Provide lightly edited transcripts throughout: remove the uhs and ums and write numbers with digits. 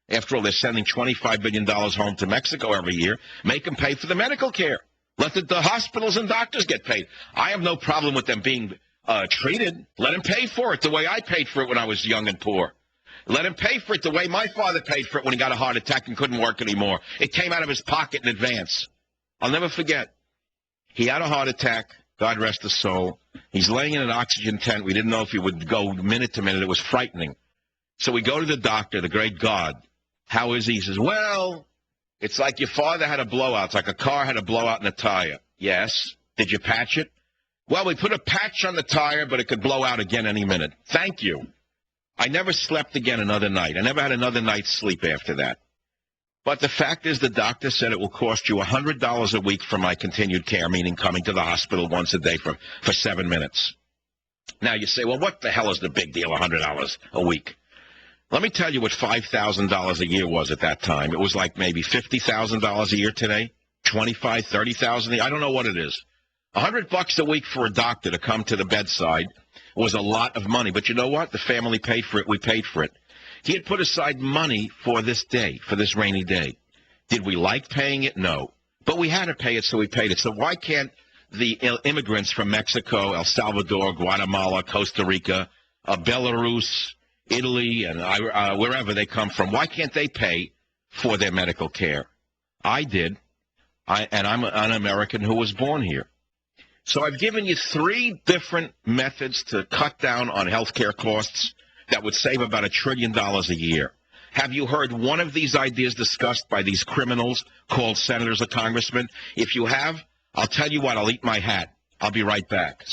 After all, they're sending $25 billion home to Mexico every year. Make them pay for the medical care. Let the hospitals and doctors get paid. I have no problem with them being treated. Let them pay for it the way I paid for it when I was young and poor. Let him pay for it the way my father paid for it when he got a heart attack and couldn't work anymore. It came out of his pocket in advance. I'll never forget. He had a heart attack. God rest his soul. He's laying in an oxygen tent. We didn't know if he would go minute to minute. It was frightening. So we go to the doctor, the great God. How is he? He says, well, it's like your father had a blowout. It's like a car had a blowout in a tire. Yes. Did you patch it? Well, we put a patch on the tire, but it could blow out again any minute. Thank you. I never slept again another night. I never had another night's sleep after that. But the fact is the doctor said it will cost you $100 a week for my continued care, meaning coming to the hospital once a day for 7 minutes. Now you say, well, what the hell is the big deal, $100 a week? Let me tell you what $5,000 a year was at that time. It was like maybe $50,000 a year today, $25,000, $30,000 a year. I don't know what it is. $100 a week for a doctor to come to the bedside was a lot of money. But you know what? The family paid for it. We paid for it. He had put aside money for this day, for this rainy day. Did we like paying it? No. But we had to pay it, so we paid it. So why can't the immigrants from Mexico, El Salvador, Guatemala, Costa Rica, Belarus, Italy, and wherever they come from, why can't they pay for their medical care? I did, and I'm an American who was born here. So I've given you 3 different methods to cut down on health care costs that would save about $1 trillion a year. Have you heard one of these ideas discussed by these criminals called senators or congressmen? If you have, I'll tell you what, I'll eat my hat. I'll be right back.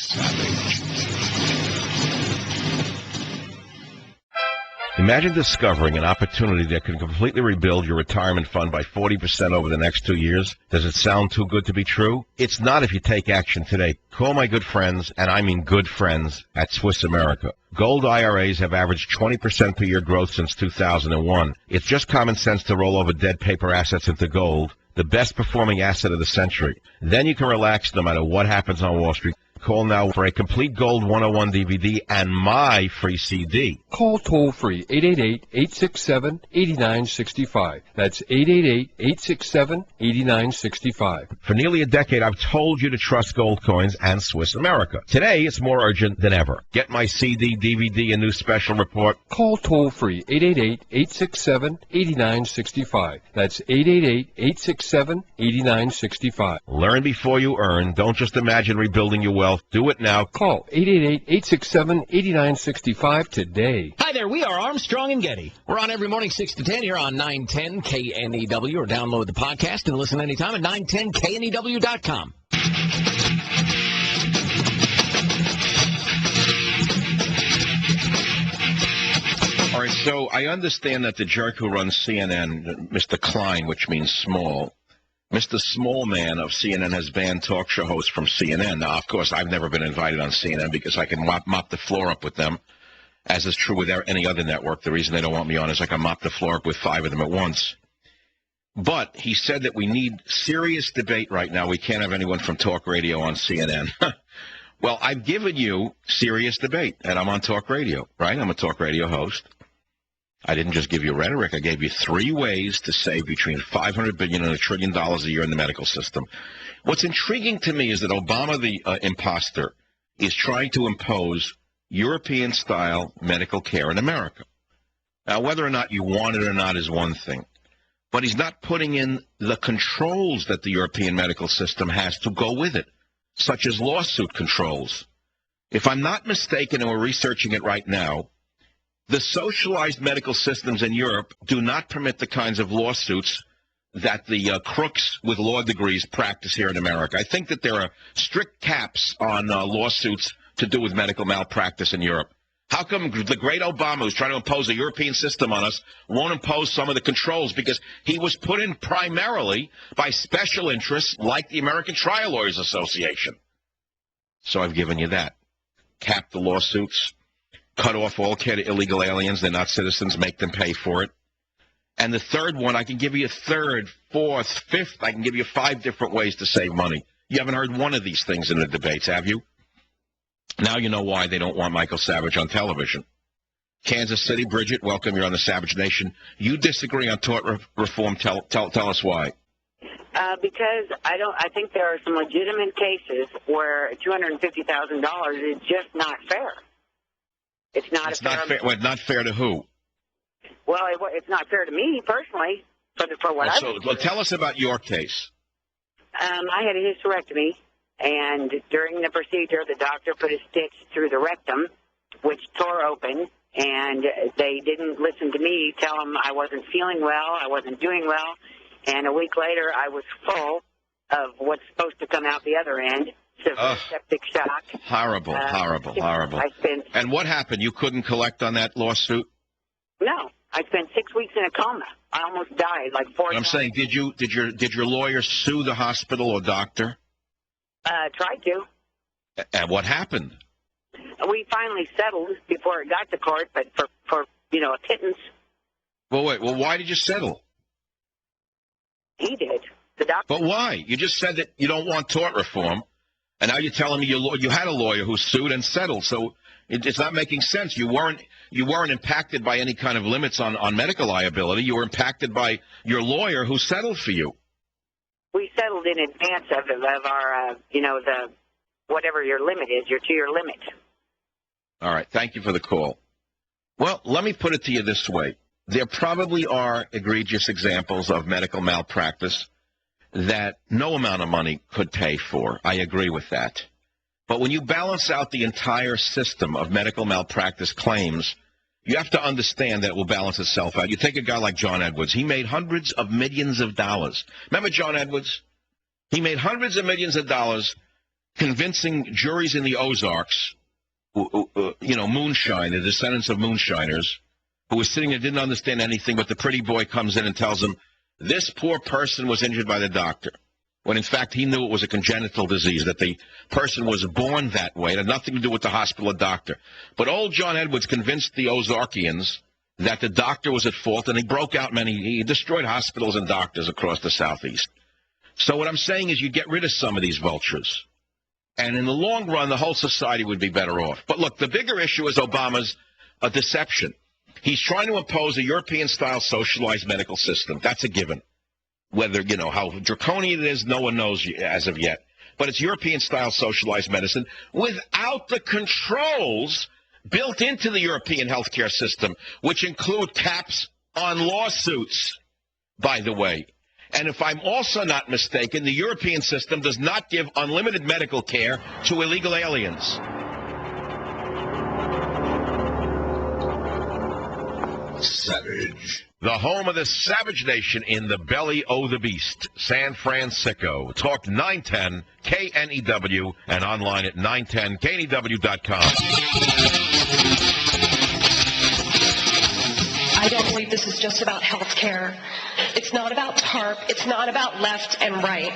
Imagine discovering an opportunity that can completely rebuild your retirement fund by 40% over the next 2 years. Does it sound too good to be true? It's not if you take action today. Call my good friends, and I mean good friends, at Swiss America. Gold IRAs have averaged 20% per year growth since 2001. It's just common sense to roll over dead paper assets into gold, the best performing asset of the century. Then you can relax no matter what happens on Wall Street. Call now for a complete Gold 101 DVD and my free CD. Call toll-free 888-867-8965. That's 888-867-8965. For nearly a decade, I've told you to trust gold coins and Swiss America. Today, it's more urgent than ever. Get my CD, DVD, and new special report. Call toll-free 888-867-8965. That's 888-867-8965. Learn before you earn. Don't just imagine rebuilding your wealth. Do it now. Call 888-867-8965 today. Hi there, we are Armstrong and Getty. We're on every morning 6 to 10 here on 910 KNEW, or download the podcast and listen anytime at 910KNEW.com. All right, so I understand that the jerk who runs CNN, Mr. Klein, which means small, Mr. Small Man of CNN has banned talk show hosts from CNN. Now, of course, I've never been invited on CNN because I can mop the floor up with them, as is true with any other network. The reason they don't want me on is I can mop the floor up with 5 of them at once. But he said that we need serious debate right now. We can't have anyone from talk radio on CNN. Well, I've given you serious debate, and I'm on talk radio, right? I'm a talk radio host. I didn't just give you rhetoric. I gave you 3 ways to save between $500 billion and $1 trillion a year in the medical system. What's intriguing to me is that Obama, the imposter, is trying to impose European-style medical care in America. Now, whether or not you want it or not is one thing, but he's not putting in the controls that the European medical system has to go with it, such as lawsuit controls. If I'm not mistaken, and we're researching it right now, the socialized medical systems in Europe do not permit the kinds of lawsuits that the crooks with law degrees practice here in America. I think that there are strict caps on lawsuits to do with medical malpractice in Europe. How come the great Obama, who's trying to impose a European system on us, won't impose some of the controls? Because he was put in primarily by special interests like the American Trial Lawyers Association. So I've given you that. Cap the lawsuits. Cut off all care to illegal aliens. They're not citizens. Make them pay for it. And the third one, I can give you a third, fourth, fifth. I can give you 5 different ways to save money. You haven't heard one of these things in the debates, have you? Now you know why they don't want Michael Savage on television. Kansas City. Bridget, welcome. You're on the Savage Nation. You disagree on tort reform. Tell us why. Because I think there are some legitimate cases where $250,000 is just not fair. It's not fair. Well, not fair to who? Well, it's not fair to me personally. For what tell us about your case. I had a hysterectomy, and during the procedure, the doctor put a stitch through the rectum, which tore open, and they didn't listen to me, tell them I wasn't feeling well, I wasn't doing well, and a week later, I was full of what's supposed to come out the other end, severe septic shock. Horrible. And what happened? You couldn't collect on that lawsuit? No. I spent 6 weeks in a coma. I almost died like 4 times. I'm saying, did your lawyer sue the hospital or doctor? Tried to. And what happened? We finally settled before it got to court, but for a pittance. Well, wait. Well, why did you settle? He did. The doctor. But why? You just said that you don't want tort reform, and now you're telling me you had a lawyer who sued and settled. So it's not making sense. You weren't impacted by any kind of limits on medical liability. You were impacted by your lawyer who settled for you. We settled in advance of our, the whatever your limit is, to your limit. All right. Thank you for the call. Well, let me put it to you this way. There probably are egregious examples of medical malpractice that no amount of money could pay for. I agree with that. But when you balance out the entire system of medical malpractice claims, you have to understand that it will balance itself out. You take a guy like John Edwards. He made hundreds of millions of dollars. Remember John Edwards? He made hundreds of millions of dollars convincing juries in the Ozarks, moonshine, the descendants of moonshiners, who was sitting there, didn't understand anything, but the pretty boy comes in and tells him, this poor person was injured by the doctor. When in fact he knew it was a congenital disease, that the person was born that way. It had nothing to do with the hospital or doctor. But old John Edwards convinced the Ozarkians that the doctor was at fault, and he destroyed hospitals and doctors across the Southeast. So what I'm saying is you get rid of some of these vultures. And in the long run, the whole society would be better off. But look, the bigger issue is Obama's deception. He's trying to impose a European-style socialized medical system. That's a given. Whether, how draconian it is, no one knows as of yet. But it's European-style socialized medicine without the controls built into the European healthcare system, which include caps on lawsuits, by the way. And if I'm also not mistaken, the European system does not give unlimited medical care to illegal aliens. Savage. The home of the Savage Nation in the belly o' the beast, San Francisco. Talk 910 KNEW and online at 910KNEW.com. I don't believe this is just about health care. It's not about TARP. It's not about left and right.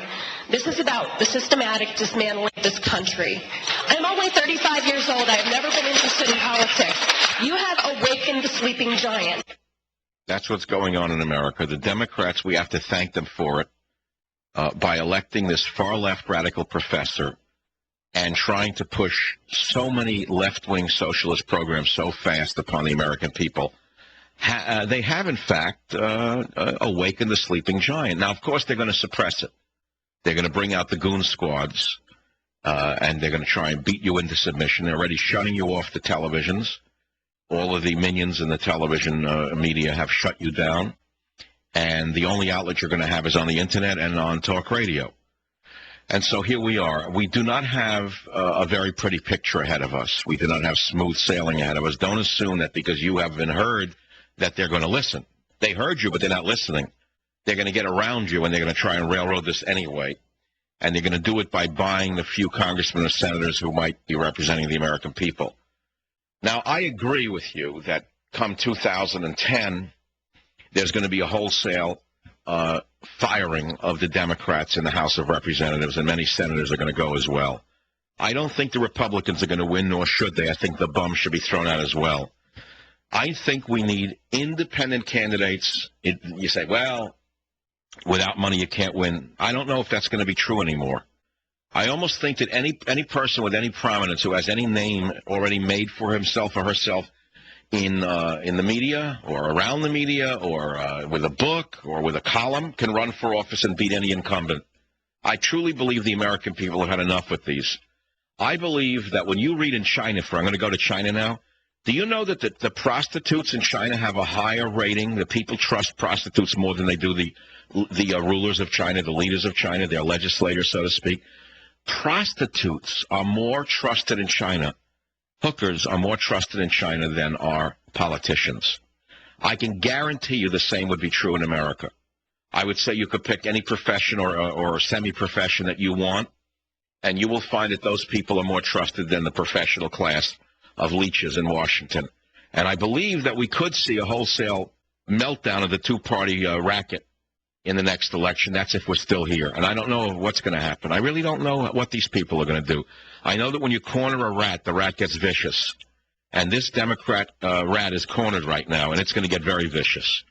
This is about the systematic dismantling of this country. I'm only 35 years old. I have never been interested in politics. You have awakened the sleeping giant. That's what's going on in America. The Democrats, we have to thank them for it by electing this far-left radical professor and trying to push so many left-wing socialist programs so fast upon the American people. They have, in fact, awakened the sleeping giant. Now, of course, they're going to suppress it. They're going to bring out the goon squads, and they're going to try and beat you into submission. They're already shutting you off the televisions. All of the minions in the television media have shut you down, and the only outlet you're going to have is on the Internet and on talk radio. And so here we are. We do not have a very pretty picture ahead of us. We do not have smooth sailing ahead of us. Don't assume that because you have been heard that they're going to listen. They heard you, but they're not listening. They're going to get around you, and they're going to try and railroad this anyway. And they're going to do it by buying the few congressmen or senators who might be representing the American people. Now, I agree with you that come 2010, there's going to be a wholesale firing of the Democrats in the House of Representatives, and many senators are going to go as well. I don't think the Republicans are going to win, nor should they. I think the bum should be thrown out as well. I think we need independent candidates. You say, well, without money you can't win. I don't know if that's going to be true anymore. I almost think that any person with any prominence who has any name already made for himself or herself in the media or around the media or with a book or with a column can run for office and beat any incumbent. I truly believe the American people have had enough with these. I believe that when you read in China, I'm going to go to China now, do you know that the prostitutes in China have a higher rating? The people trust prostitutes more than they do the rulers of China, the leaders of China, their legislators, so to speak. Prostitutes are more trusted in China. Hookers are more trusted in China than are politicians. I can guarantee you the same would be true in America. I would say you could pick any profession or semi-profession that you want, and you will find that those people are more trusted than the professional class of leeches in Washington. And I believe that we could see a wholesale meltdown of the two-party racket in the next election. That's if we're still here. And I don't know what's going to happen. I really don't know what these people are going to do. I know that when you corner a rat, the rat gets vicious. And this Democrat rat is cornered right now, and it's going to get very vicious.